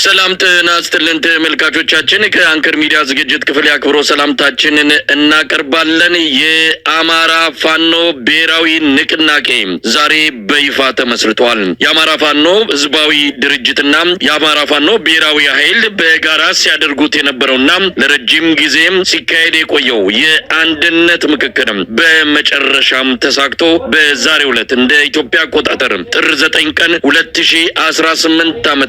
ሰላም ጤና ይስጥልን ተመልካቾቻችን ከአንከር ሚዲያ ዝግጅት ክፍል ያክብሮ ሰላምታችንን እናቀርባለን። የአማራ ፋኖ ብሔራዊ ንቅናቄ ዛሬ በይፋ ተመስርቷል። የአማራ ፋኖ ህዝባዊ ድርጅትና የአማራ ፋኖ ብሔራዊ ኃይል በጋራ ሲያደርጉት የነበረውና ለረጅም ጊዜም ሲካሄድ የቆየው የአንድነት ምክክር በመጨረሻም ተሳክቶ በዛሬው ዕለት እንደ ኢትዮጵያ አቆጣጠር ጥር 9 ቀን 2018 ዓ.ም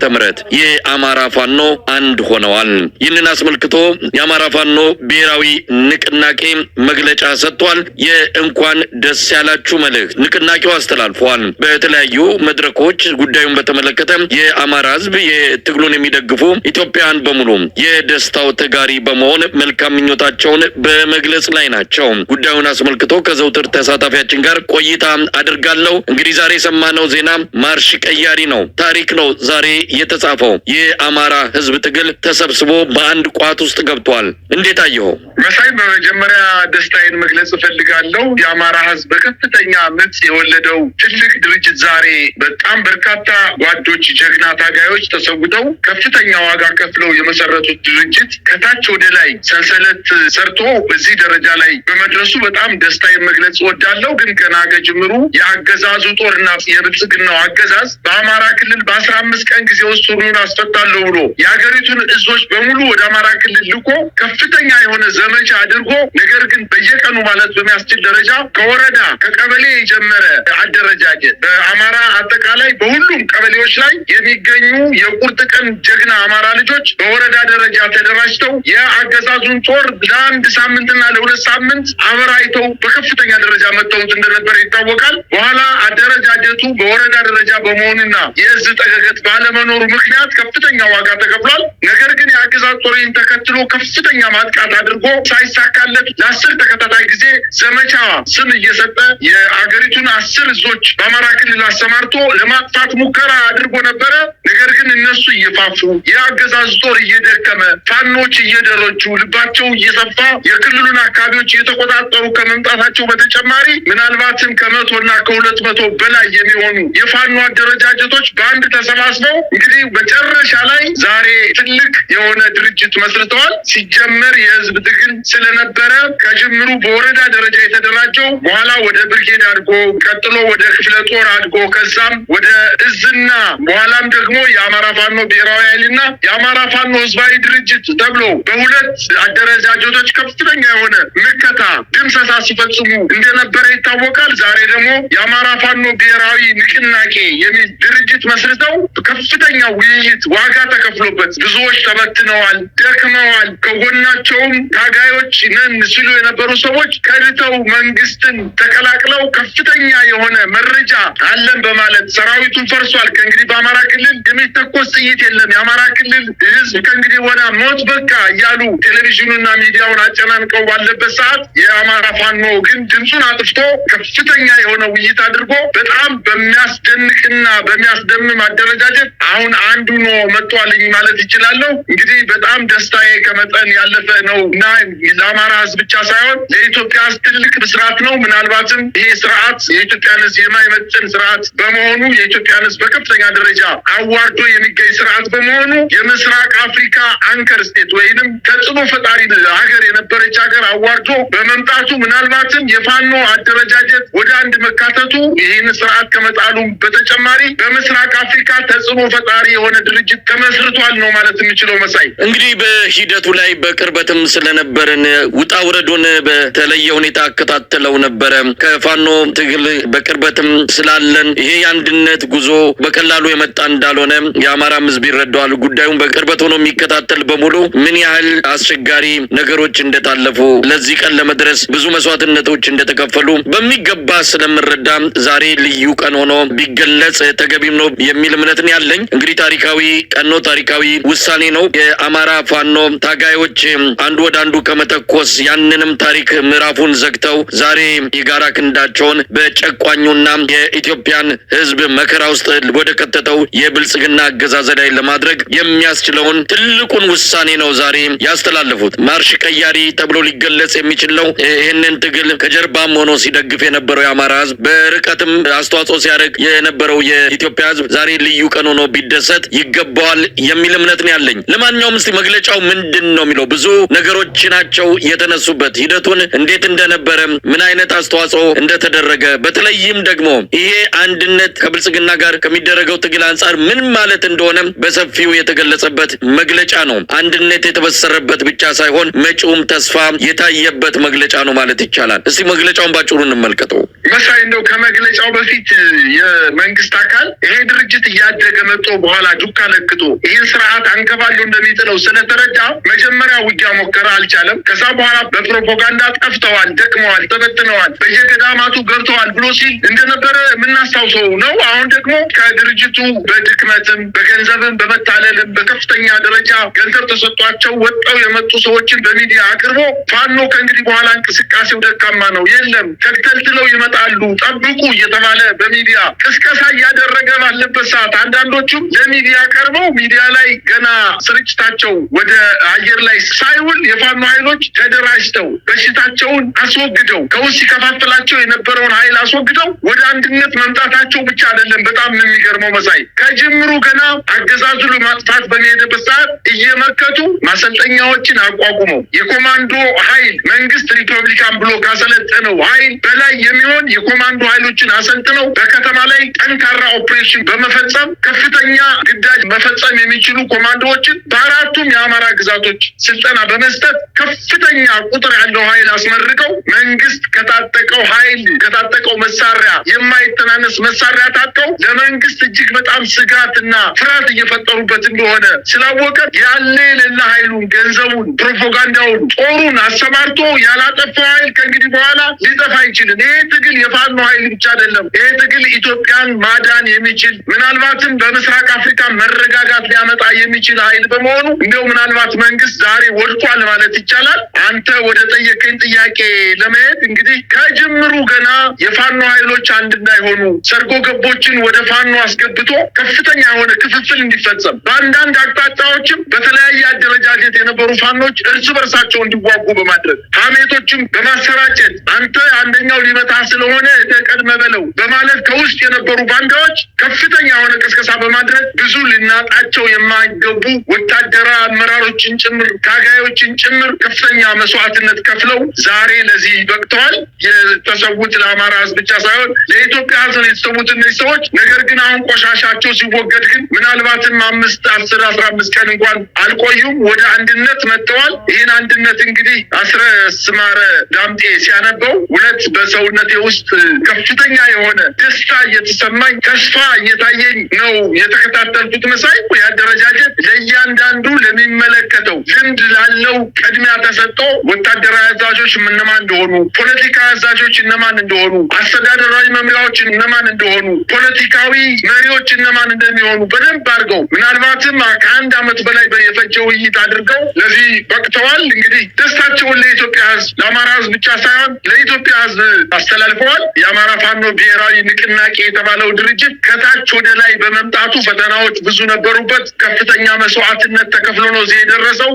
የአማራ ፋኖ አንድ ሆነዋል። ይህንን አስመልክቶ የአማራ ፋኖ ብሔራዊ ንቅናቄ መግለጫ ሰጥቷል። የእንኳን ደስ ያላችሁ መልእክት ንቅናቄው አስተላልፏል። በተለያዩ መድረኮች ጉዳዩን በተመለከተ የአማራ ህዝብ የትግሉን የሚደግፉ ኢትዮጵያውያን በሙሉ የደስታው ተጋሪ በመሆን መልካም ምኞታቸውን በመግለጽ ላይ ናቸው። ጉዳዩን አስመልክቶ ከዘውትር ተሳታፊያችን ጋር ቆይታ አድርጋለሁ። እንግዲህ ዛሬ የሰማነው ዜና ማርሽ ቀያሪ ነው፣ ታሪክ ነው ዛሬ የተጻፈው። የአማራ ህዝብ ትግል ተሰብስቦ በአንድ ቋት ውስጥ ገብቷል። እንዴት አየኸው? መሳይ በመጀመሪያ ደስታዬን መግለጽ እፈልጋለሁ። የአማራ ህዝብ በከፍተኛ ምጥ የወለደው ትልቅ ድርጅት ዛሬ በጣም በርካታ ጓዶች፣ ጀግና ታጋዮች ተሰውተው ከፍተኛ ዋጋ ከፍለው የመሰረቱት ድርጅት ከታች ወደ ላይ ሰንሰለት ሰርቶ በዚህ ደረጃ ላይ በመድረሱ በጣም ደስታዬን መግለጽ እወዳለሁ። ግን ገና ከጅምሩ የአገዛዙ ጦርና የብልጽግናው አገዛዝ በአማራ ክልል በ15 ቀን ጊዜ ውስጥ ሁሉን አስፈታለሁ ብሎ የሀገሪቱን እዞች በሙሉ ወደ አማራ ክልል ልኮ ከፍተኛ የሆነ ዘመቻ አድርጎ ነገር ግን በየቀኑ ማለት በሚያስችል ደረጃ ከወረዳ ከቀበሌ የጀመረ አደረጃጀት በአማራ አጠቃላይ በሁሉም ቀበሌዎች ላይ የሚገኙ የቁርጥ ቀን ጀግና አማራ ልጆች በወረዳ ደረጃ ተደራጅተው የአገዛዙን ጦር ለአንድ ሳምንትና ለሁለት ሳምንት አበራይተው በከፍተኛ ደረጃ መተውት እንደነበረ ይታወቃል። በኋላ አደረጃጀቱ በወረዳ ደረጃ በመሆኑና የእዝ ጠገገት ባለመኖሩ ምክንያት ከፍተኛ ዋጋ ተከፍሏል። ነገር ግን የአገዛዝ ጦርን ተከትሎ ከፍተኛ ማጥቃት አድርጎ ሳይሳካለት ለ10 ተከታታይ ጊዜ ዘመቻ ስም እየሰጠ የአገሪቱን 10 እዞች በአማራ ክልል አሰማርቶ ለማጥፋት ሙከራ አድርጎ ነበረ። ነገር ግን እነሱ እየፋፉ የአገዛዝ ጦር እየደከመ ፋኖች እየደረጁ ልባቸው እየሰፋ የክልሉን አካባቢዎች እየተቆጣጠሩ ከመምጣታቸው በተጨማሪ ምናልባትም ከ100 እና ከ200 በላይ የሚሆኑ የፋኖ አደረጃጀቶች በአንድ ተሰባስበው እንግዲህ መጨረሻ ላይ ዛሬ ትልቅ የሆነ ድርጅት መስርተዋል። ሲጀመር የህዝብ ትግል ስለነበረ ከጅምሩ በወረዳ ደረጃ የተደራጀው በኋላ ወደ ብርጌድ አድጎ ቀጥሎ ወደ ክፍለ ጦር አድጎ ከዛም ወደ እዝና በኋላም ደግሞ የአማራ ፋኖ ብሔራዊ ኃይልና የአማራ ፋኖ ህዝባዊ ድርጅት ተብሎ በሁለት አደረጃጀቶች ከፍተኛ የሆነ ምከታ ድምሰሳ ሲፈጽሙ እንደነበረ ይታወቃል። ዛሬ ደግሞ የአማራ ፋኖ ብሔራዊ ንቅናቄ የሚል ድርጅት መስርተው ከፍተኛ ውይይት ዋጋ ተከፍሎበት ብዙዎች ተበትነዋል፣ ደክመዋል። ከጎናቸውም ታጋዮች ነን ሲሉ የነበሩ ሰዎች ከድተው መንግስትን ተቀላቅለው ከፍተኛ የሆነ መረጃ አለን በማለት ሰራዊቱን ፈርሷል፣ ከእንግዲህ በአማራ ክልል የሚተኮስ ጥይት የለም፣ የአማራ ክልል ህዝብ ከእንግዲህ ወደ ሞት በቃ እያሉ ቴሌቪዥኑና ሚዲያውን አጨናንቀው ባለበት ሰዓት የአማራ ፋኖ ግን ድምፁን አጥፍቶ ከፍተኛ የሆነ ውይይት አድርጎ በጣም በሚያስደንቅና በሚያስደምም አደረጃጀት አሁን አንዱ ነው መጥቷልኝ ማለት ይችላለሁ። እንግዲህ በጣም ደስታዬ ከመጠን ያለፈ ነው እና ለአማራ ህዝብ ብቻ ሳይሆን ለኢትዮጵያ ትልቅ ብስራት ነው። ምናልባትም ይሄ ስርዓት የኢትዮጵያን ህዝብ የማይመጥን ስርዓት በመሆኑ የኢትዮጵያን ህዝብ በከፍተኛ ደረጃ አዋርዶ የሚገኝ ስርዓት በመሆኑ የምስራቅ አፍሪካ አንከር ስቴት ወይንም ተጽዕኖ ፈጣሪ ሀገር የነበረች ሀገር አዋርዶ በመምጣቱ ምናልባትም የፋኖ አደረጃጀት ወደ አንድ መካተቱ ይህን ስርዓት ከመጣሉም በተጨማሪ በምስራቅ አፍሪካ ተጽዕኖ ፈጣሪ የሆነ ድርጅት ተመስርቷል ነው ማለት የሚችለው። መሳይ እንግዲህ በሂደቱ ላይ በቅርበትም ስለነበረን ውጣ ውረዱን በተለየ ሁኔታ አከታተለው ነበረ። ከፋኖ ትግል በቅርበትም ስላለን ይሄ የአንድነት ጉዞ በቀላሉ የመጣ እንዳልሆነ የአማራም ህዝብ ይረዳዋል። ጉዳዩን በቅርበት ሆኖ የሚከታተል በሙሉ ምን ያህል አስቸጋሪ ነገሮች እንደታለፉ ለዚህ ቀን ለመድረስ ብዙ መስዋዕትነቶች እንደተከፈሉ በሚገባ ስለምረዳ ዛሬ ልዩ ቀን ሆኖ ቢገለጽ ተገቢም ነው የሚል እምነት ነው ያለኝ። እንግዲህ ታሪካዊ ቀን ነው፣ ታሪካዊ ውሳኔ ነው። የአማራ ፋኖ ታጋዮች አንዱ ወደ አንዱ ከመተኮስ ያንንም ታሪክ ምዕራፉን ዘግተው ዛሬ የጋራ ክንዳቸውን በጨቋኙና የኢትዮጵያን ህዝብ መከራ ውስጥ ወደ ከተተው የብልጽግና አገዛዝ ላይ ለማድረግ የሚያስችለውን ትልቁን ውሳኔ ነው ዛሬ ያስተላለፉት። ማርሽ ቀያሪ ተብሎ ሊገለጽ የሚችል ነው። ይህንን ትግል ከጀርባም ሆኖ ሲደግፍ የነበረው የአማራ ህዝብ በርቀትም አስተዋጽኦ ሲያደርግ የነበረው የኢትዮጵያ ህዝብ ዛሬ ልዩ ቀን ሆኖ ቢደሰት ይገባዋል። ተደርገዋል የሚል እምነት ነው ያለኝ። ለማንኛውም እስቲ መግለጫው ምንድን ነው የሚለው ብዙ ነገሮች ናቸው የተነሱበት። ሂደቱን እንዴት እንደነበረ፣ ምን አይነት አስተዋጽኦ እንደተደረገ፣ በተለይም ደግሞ ይሄ አንድነት ከብልጽግና ጋር ከሚደረገው ትግል አንጻር ምን ማለት እንደሆነ በሰፊው የተገለጸበት መግለጫ ነው። አንድነት የተበሰረበት ብቻ ሳይሆን መጪውም ተስፋ የታየበት መግለጫ ነው ማለት ይቻላል። እስቲ መግለጫውን ባጭሩ እንመልከተው። መሳይ እንደው ከመግለጫው በፊት የመንግስት አካል ይሄ ድርጅት እያደገ መጥቶ በኋላ ዱካ ለክቶ ይህን ስርዓት አንከባሎ እንደሚጥለው ስለተረዳ መጀመሪያ ውጊያ ሞከረ፣ አልቻለም። ከዛ በኋላ በፕሮፓጋንዳ ጠፍተዋል፣ ደክመዋል፣ ተበትነዋል፣ በየገዳማቱ ገብተዋል ብሎ ሲል እንደነበረ የምናስታውሰው ነው። አሁን ደግሞ ከድርጅቱ በድክመትም በገንዘብም በመታለልም በከፍተኛ ደረጃ ገንዘብ ተሰጧቸው ወጣው የመጡ ሰዎችን በሚዲያ አቅርቦ ፋኖ ከእንግዲህ በኋላ እንቅስቃሴው ደካማ ነው፣ የለም ተከታትለው ይመጣሉ ጠብቁ እየተባለ በሚዲያ ቅስቀሳ እያደረገ ባለበት ሰዓት አንዳንዶቹም ለሚዲያ ቀርበው ሚዲያ ላይ ገና ስርጭታቸው ወደ አየር ላይ ሳይውል የፋኖ ኃይሎች ተደራጅተው በሽታቸውን አስወግደው ከውስጥ ሲከፋፍላቸው የነበረውን ኃይል አስወግደው ወደ አንድነት መምጣታቸው ብቻ አይደለም። በጣም ነው የሚገርመው መሳይ። ከጅምሩ ገና አገዛዙ ለማጥፋት በሚሄድበት ሰዓት እየመከቱ ማሰልጠኛዎችን አቋቁመው የኮማንዶ ኃይል መንግስት ሪፐብሊካን ብሎ ካሰለጠነው ኃይል በላይ የሚሆን የኮማንዶ ኃይሎችን አሰልጥነው በከተማ ላይ ጠንካራ ኦፕሬሽን በመፈጸም ከፍተኛ ግዳጅ መፈጸም የሚችሉ ኮማንዶዎችን በአራቱም የአማራ ግዛቶች ስልጠና በመስጠት ከፍተኛ ቁጥር ያለው ኃይል አስመርቀው መንግስት ከታጠቀው ኃይል ከታጠቀው መሳሪያ የማይተናነስ መሳሪያ ታጥቀው ለመንግስት እጅግ በጣም ስጋትና ፍርሃት እየፈጠሩበት እንደሆነ ስላወቀ ያለ የሌለ ኃይሉን፣ ገንዘቡን፣ ፕሮፓጋንዳውን፣ ጦሩን አሰማርቶ ያላጠፋው ኃይል ከእንግዲህ በኋላ ሊጠፋ አይችልም። ይሄ ትግል የፋኖ ኃይል ብቻ አይደለም። ይሄ ትግል ኢትዮጵያን ማዳን የሚችል ምናልባትም በምስራቅ አፍሪካ መረጋጋት ሊያመጣ የሚችል ኃይል በመሆኑ እንደው ምናልባት መንግስት ዛሬ ወድቋል ማለት ይቻላል። አንተ ወደ ጠየቀኝ ጥያቄ ለመሄድ እንግዲህ ከጅምሩ ገና የፋኖ ኃይሎች አንድ እንዳይሆኑ ሰርጎ ገቦችን ወደ ፋኖ አስገብቶ ከፍተኛ የሆነ ክፍፍል እንዲፈጸም በአንዳንድ አቅጣጫዎችም በተለያየ አደረጃጀት የነበሩ ፋኖች እርስ በርሳቸው እንዲዋጉ በማድረግ ሀሜቶችም በማሰራጨት አንተ አንደኛው ሊመታ ስለሆነ ቀድመ በለው በማለት ከውስጥ የነበሩ ባንዳዎች ከፍተኛ የሆነ ቅስቀሳ በማድረግ ብዙ ልናጣቸው የማይገቡ ወታደራዊ አመራሮችን ጭምር ታጋዮችን ጭምር ከፍተኛ መስዋዕትነት ከፍለው ዛሬ ለዚህ በቅተዋል። የተሰዉት ለአማራ ሕዝብ ብቻ ሳይሆን ለኢትዮጵያ ሕዝብ የተሰዉት እነዚህ ሰዎች ነገር ግን አሁን ቆሻሻቸው ሲወገድ ግን ምናልባትም 5፣ 10፣ 15 ቀን እንኳን አልቆዩም፣ ወደ አንድነት መጥተዋል። ይህን አንድነት እንግዲህ አስረስ ማረ ዳምጤ ሲያነበው እውነት በሰውነቴ ውስጥ ከፍተኛ የሆነ ደስታ እየተሰማኝ ተስፋ እየታየኝ ነው የተከታተልኩት። መሳይ ያደረጃጀት ለእያንዳንዱ ለሚመለከተው ልምድ ላለው ቅድሚያ ተሰጥቶ ወታደራዊ አዛዦች እነማን እንደሆኑ፣ ፖለቲካ አዛዦች እነማን እንደሆኑ፣ አስተዳደራዊ መምሪያዎች እነማን እንደሆኑ፣ ፖለቲካዊ መሪዎች እነማን እንደሚሆኑ በደንብ አድርገው ምናልባትም ከ1 ዓመት በላይ የፈጀ ውይይት አድርገው ለዚህ በቅተዋል። እንግዲህ ደስታቸውን ለኢትዮጵያ ሕዝብ ለአማራ ሕዝብ ብቻ ሳይሆን ለኢትዮጵያ ሕዝብ አስተላልፈዋል። የአማራ ፋኖ ብሔራዊ ንቅናቄ የተባለው ድርጅት ከታች ወደ ላይ በመምጣቱ ፈተናዎች ብዙ ነበሩበት። ከፍተኛ መስዋዕትነት ተከፍሎ ነው እዚህ የደረሰው።